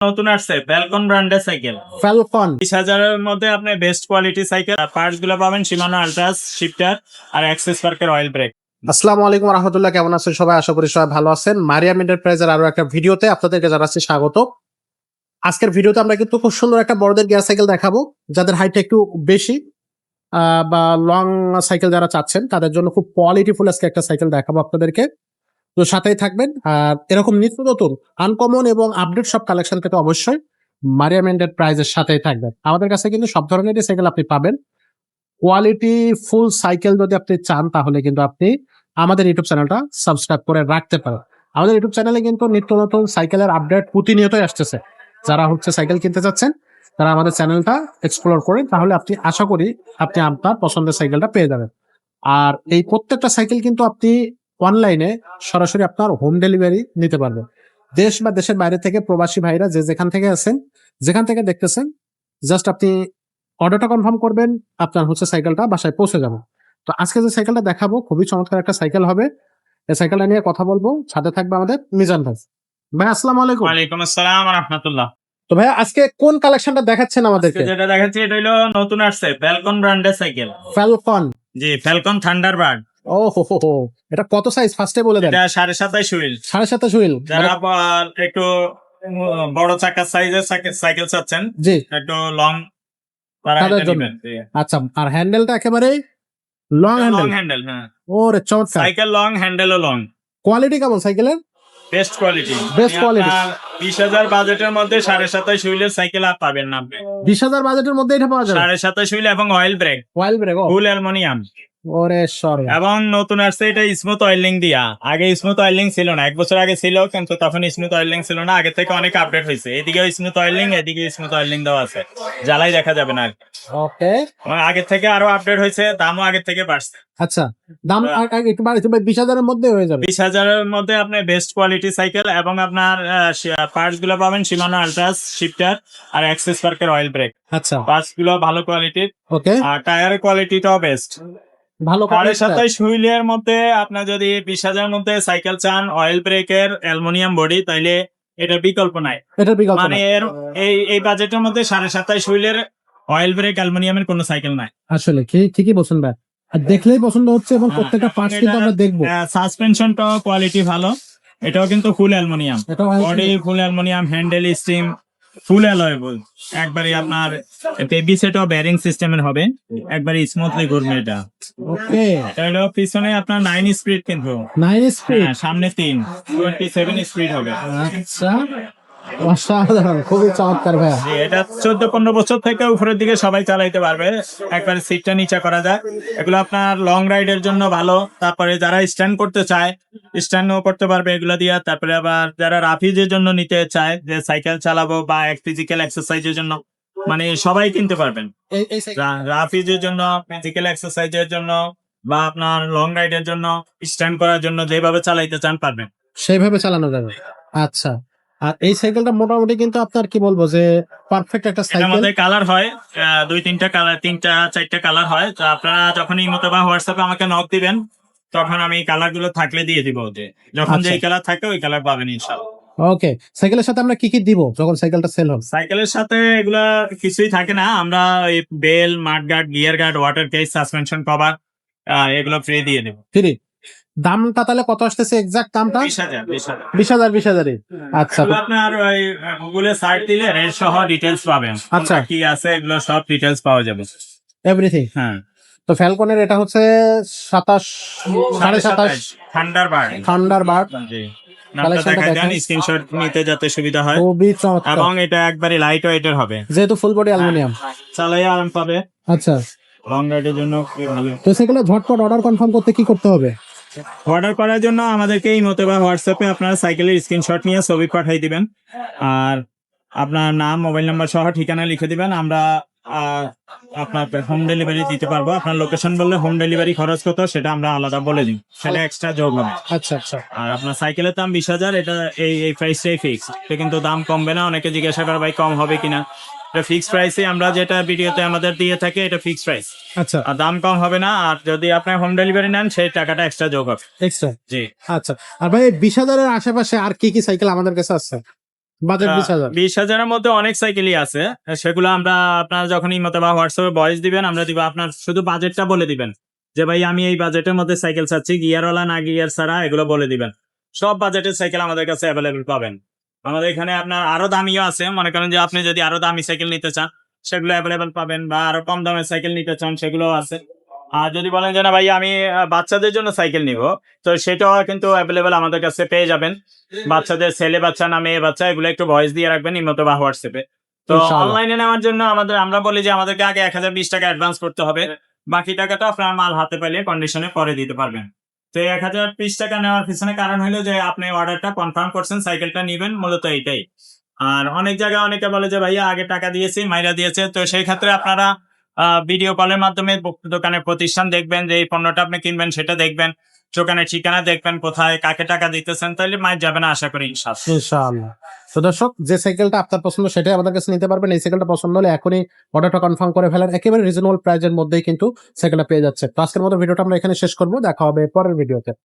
নতুন আসছে ফ্যালকন ব্র্যান্ডের সাইকেল। ফ্যালকন 20,000-এর মধ্যে আপনি বেস্ট কোয়ালিটি সাইকেল পার্টস গুলো পাবেন। শিমানো আল্ট্রাস শিফটার আর অ্যাক্সেস পার্কের অয়েল ব্রেক। আসসালামু আলাইকুম রহমতুল্লাহ, কেমন আছেন সবাই? আশা করি সবাই ভালো আছেন। মারিয়াম এন্টারপ্রাইজের আরো একটা ভিডিওতে আপনাদেরকে জানাচ্ছি স্বাগত। আজকের ভিডিওতে আমরা কিন্তু খুব সুন্দর একটা বড়দের গিয়ার সাইকেল দেখাবো, যাদের হাইট একটু বেশি বা লং সাইকেল যারা চাচ্ছেন তাদের জন্য খুব কোয়ালিটিফুল আজকে একটা সাইকেল দেখাবো আপনাদেরকে। তো সাথেই থাকবেন। আর এরকম নিত্য নতুন আনকমন এবং আপডেট সব কালেকশন পেতে অবশ্যই মারিয়াম এন্টারপ্রাইজের সাথেই থাকবেন। আমাদের কাছে কিন্তু সব ধরনেরই সাইকেল আপনি পাবেন। কোয়ালিটি ফুল সাইকেল যদি আপনি চান তাহলে কিন্তু আপনি আমাদের ইউটিউব চ্যানেলটা সাবস্ক্রাইব করে রাখতে পারেন। আমাদের ইউটিউব চ্যানেলে কিন্তু নিত্য নতুন সাইকেলের আপডেট প্রতিনিয়তই আসতেছে। যারা সাইকেল কিনতে চাচ্ছেন তারা আমাদের চ্যানেলটা এক্সপ্লোর করেন, তাহলে আপনি আশা করি আপনি আপনার পছন্দের সাইকেলটা পেয়ে যাবেন। আর এই প্রত্যেকটা সাইকেল কিন্তু আপনি অনলাইনে সরাসরি আপনার হোম ডেলিভারি নিতে পারবেন। দেশ বা দেশের বাইরে থেকে প্রবাসী ভাইরা যে যেখান থেকে আছেন, যেখান থেকে দেখতেছেন, জাস্ট আপনি অর্ডারটা কনফার্ম করবেন, আপনার সাইকেলটা বাসায় পৌঁছে যাবে। তো আজকে যে সাইকেলটা দেখাবো খুবই চমৎকার একটা সাইকেল হবে। এই সাইকেলটা নিয়ে কথা বলবো, সাথে থাকবে আমাদের মিজান ভাই। ভাই আসসালামু আলাইকুম। ওয়ালাইকুম আসসালাম ওয়া রাহমাতুল্লাহ। তো ভাই আজকে কোন কালেকশনটা দেখাচ্ছেন আমাদেরকে? যেটা দেখাচ্ছি এটা হলো নতুন আসছে ফ্যালকন ব্র্যান্ডের সাইকেল। ফ্যালকন, জি ফ্যালকন থান্ডারবার্ড। ও হো, এটা কত সাইজ ফার্স্টে বলে দেন। এটা 27.5 হুইল। 27.5 হুইল। যারা আবার একটু বড় চাকার সাইজের সাইকেল চাচ্ছেন, জি, একটু লং, তারা তাদের এটা জন্য। নেবেন। আচ্ছা, আর হ্যান্ডেলটা একেবারে লং লং হ্যান্ডেল। হ্যান্ডেল, হ্যাঁ। ওরে চমৎকার। সাইকেল লং, হ্যান্ডেলও লং। কোয়ালিটি কেমন সাইকেলের? Best quality. Best quality। 20,000 বাজেটের মধ্যে 27.5 হুইলের সাইকেল আর পাবেন না আপনি। 20,000 বাজেটের মধ্যে এটা পাওয়া যাবে? 27.5 হুইল এবং অয়েল ব্রেক, অয়েল ব্রেক, ফুল অ্যালুমিনিয়াম। ওরে সর। এবং নতুন আসছে এটা স্মুথ অয়েলিং দিয়া। আগে স্মুথ অয়েলিং ছিল না, 1 বছর আগে ছিল, কিন্তু তখন স্মুথ অয়েলিং ছিল না। আগে থেকে অনেক আপডেট হয়েছে। এদিকে স্মুথ অয়েলিং, এদিকে স্মুথ অয়েলিং দেওয়া আছে, জ্বালাই দেখা যাবে না। ওকে, আগে থেকে আরো আপডেট হয়েছে, দামও আগে থেকে বাড়ছে। আচ্ছা, দাম একটু বাড়ছে ভাই, 20,000-এর মধ্যে হয়ে যাবে। 20,000-এর মধ্যে আপনি বেস্ট কোয়ালিটি সাইকেল এবং আপনার পার্টস গুলো পাবেন। শিমানো আল্ট্রাস শিফটার আর অ্যাক্সেস পার্কের অয়েল ব্রেক। আচ্ছা, পার্টস গুলো ভালো কোয়ালিটির। ওকে, আর টায়ারের কোয়ালিটিটাও বেস্ট। ভালো। 27.5 হুইলের মধ্যে আপনার যদি 20,000-এর মধ্যে সাইকেল চান, অয়েল ব্রেকের অ্যালুমিনিয়াম বডি, তাইলে এটার বিকল্প নাই। এটার বিকল্প মানে নাই। এই বাজেটের মধ্যে 27.5 হুইলের অয়েল ব্রেক অ্যালুমিনিয়ামের কোনো সাইকেল নাই। আসলে ঠিকই বলছেন ভাই, আর দেখলেই পছন্দ হচ্ছে এবং প্রত্যেকটা পার্টস কিন্তু আমরা দেখবো। সাসপেনশনটাও কোয়ালিটি ভালো। এটাও কিন্তু ফুল অ্যালুমিনিয়াম, এটাও body full aluminium, handle stem full alloyable. একবারে আপনার বেবি সেটও বেয়ারিং সিস্টেমের হবে, একবারে স্মুথলি ঘুরবে এটা। ওকে, এটা হলো পিছনে আপনার 9 স্পিড, কিন্তু 9 স্পিড, সামনে 27 স্পিড হবে। আচ্ছা, অসাধারণ, খুবই চমৎকার ভাইয়া। জি, এটা 14-15 বছর থেকে উপরের দিকে সবাই চালাইতে পারবে। একবারে সিটটা নিচা করা যায়। এগুলো আপনার লং রাইডের জন্য ভালো। তারপরে যারা স্ট্যান্ড করতে চায়, স্ট্যান্ডও করতে পারবে এগুলো দিয়ে। তারপরে আবার যারা রাফিজের জন্য নিতে চায়, যে সাইকেল চালাবো বা ফিজিক্যাল এক্সারসাইজের জন্য, মানে সবাই কিনতে পারবেন। এই সাইকেল রাফিজের জন্য, ফিজিক্যাল এক্সারসাইজের জন্য, বা আপনার লং রাইডের জন্য, স্ট্যান্ড করার জন্য, যেভাবে চালাইতে চান পারবেন। সেইভাবে চালানো যাবে। আচ্ছা, আর এই সাইকেলটা মোটামুটি কিন্তু আপনার কি বলবো যে পারফেক্ট একটা এটার সাইকেল। মধ্যে কালার হয় 2-3টা কালার, 3-4টা কালার হয়। তো আপনারা যখন ইমোতে বা হোয়াটসঅ্যাপে আমাকে নক দিবেন, তখন আমি কালার গুলো থাকলে দিয়ে দিব। যে যখন আচ্ছা। যে কালার থাকে ওই কালার পাবেন ইনশাআল্লাহ। ওকে, সাইকেলের সাথে আমরা কি কি দিব যখন সাইকেলটা সেল হবে? সাইকেলের সাথে এগুলা কিছুই থাকে না। আমরা এই bell, mud guard, gear guard, water case, suspension cover এগুলো ফ্রি দিয়ে দেব। ফ্রি। দামটা তাহলে কত আসতেছে এক্সাক্ট দামটা? 20,000। 20,000 আচ্ছা, এগুলো আপনার ওই গুগলে সার্চ দিলে রেট সহ ডিটেলস পাবেন। আচ্ছা, কি আছে এগুলো সব ডিটেলস পাওয়া যাবে। এভরিথিং। হ্যাঁ, তো ফ্যালকনের এটা 27.5 থান্ডারবার্ড। থান্ডারবার্ড। জি, নামটা কালেকশনটা দেখা দেখেন, যান, স্ক্রিনশট নিতে যাতে সুবিধা হয়। খুবই চমৎকার, এবং এটা একবারে লাইট ওয়েটের হবে, যেহেতু ফুল বডি অ্যালুমিনিয়াম। চালাই আরাম পাবে। আচ্ছা, লং রাইডের জন্য খুবই ভালো। তো সাইকেলটা ঝটপট অর্ডার কনফার্ম করতে কি করতে হবে? অর্ডার করার জন্য আমাদেরকে এই মতো বা হোয়াটসঅ্যাপে আপনার সাইকেলের স্ক্রিনশট নিয়ে ছবি পাঠিয়ে দিবেন, আর আপনার নাম, মোবাইল নাম্বার সহ ঠিকানা লিখে দিবেন। আমরা আপনার হোম ডেলিভারি দিতে পারবো। আপনার লোকেশন বললে হোম ডেলিভারি খরচ কত সেটা আমরা আলাদা বলে দিই, সেটা এক্সট্রা যোগ হবে। আচ্ছা, আচ্ছা, আর আপনার সাইকেলের দাম 20,000। এটা এই প্রাইসটাই ফিক্স, এটা কিন্তু দাম কমবে না। অনেকে জিজ্ঞাসা করে ভাই কম হবে কিনা। এটা ফিক্স প্রাইসে আমরা যেটা ভিডিওতে আমাদের দিয়ে থাকি, এটা ফিক্স প্রাইস। আচ্ছা, আর দাম কম হবে না। আর যদি আপনি হোম ডেলিভারি নেন, সেই টাকাটা এক্সট্রা যোগ হবে। এক্সট্রা। জি, আচ্ছা, আর ভাই 20,000-এর আশেপাশে আর কি কি সাইকেল আমাদের কাছে আছে? বাজেট 20,000 20,000-এর মধ্যে অনেক সাইকেলই আছে। সেগুলো আমরা আপনারা যখন ইমোতে বা হোয়াটসঅ্যাপে ভয়েস দিবেন, আমরা দিব আপনার শুধু বাজেটটা বলে দিবেন। যে ভাই আমি এই বাজেটের মধ্যে সাইকেল চাচ্ছি, গিয়ারওয়ালা না গিয়ার ছাড়া এগুলো বলে দিবেন। সব বাজেটের সাইকেল আমাদের কাছে এভেইলেবল পাবেন। আমাদের এখানে আপনার আরো দামিও আছে। মনে করেন যে আপনি যদি আরো দামি সাইকেল নিতে চান, সেগুলো এভেইলেবল পাবেন বা আরো কম দামের সাইকেল নিতে চান সেগুলোও আছে। আর যদি বলেন যে না ভাই আমি বাচ্চাদের জন্য সাইকেল নিবো, তো সেটাও কিন্তু এভেইলেবল আমাদের কাছে পেয়ে যাবেন। বাচ্চাদের ছেলে বাচ্চা না মেয়ে বাচ্চা এগুলো একটু ভয়েস দিয়ে রাখবেন ইমোতে বা হোয়াটসঅ্যাপে। তো ইনশাআল্লাহ। অনলাইনে নেওয়ার জন্য আমরা বলি যে আমাদেরকে আগে ১,০২০ টাকা অ্যাডভান্স করতে হবে। বাকি টাকাটা আপনার মাল হাতে পাইলে কন্ডিশনে পরে দিতে পারবেন। তো এই ১,০২০ টাকা নেওয়ার পিছনে কারণ হলো যে আপনি অর্ডারটা কনফার্ম করছেন, সাইকেলটা নিবেন, মূলত এইটাই। আর অনেক জায়গায় অনেকে বলে যে ভাইয়া আগে টাকা দিয়েছি, মাইরা দিয়েছে। তো সেই ক্ষেত্রে আপনারা ভিডিও কলের মাধ্যমে দোকানের প্রতিষ্ঠান দেখবেন, যে এই পণ্যটা আপনি কিনবেন সেটা দেখবেন। দোকানের ঠিকানা দেখবেন, কোথায় কাকে টাকা দিতেছেন, তাইলে মাইর যাবে না আশা করি ইনশাআল্লাহ। ইনশাআল্লাহ। তো দর্শক, যে সাইকেলটা আপনার পছন্দ সেটাই আমাদের কাছে নিতে পারবেন। এই সাইকেলটা পছন্দ হলে এখনই অর্ডারটা কনফার্ম করে ফেলেন। একেবারে রিজনেবল প্রাইজের মধ্যেই কিন্তু সাইকেলটা পেয়ে যাচ্ছে। তো আজকের মতো ভিডিওটা আমরা এখানে শেষ করব। দেখা হবে পরের ভিডিওতে।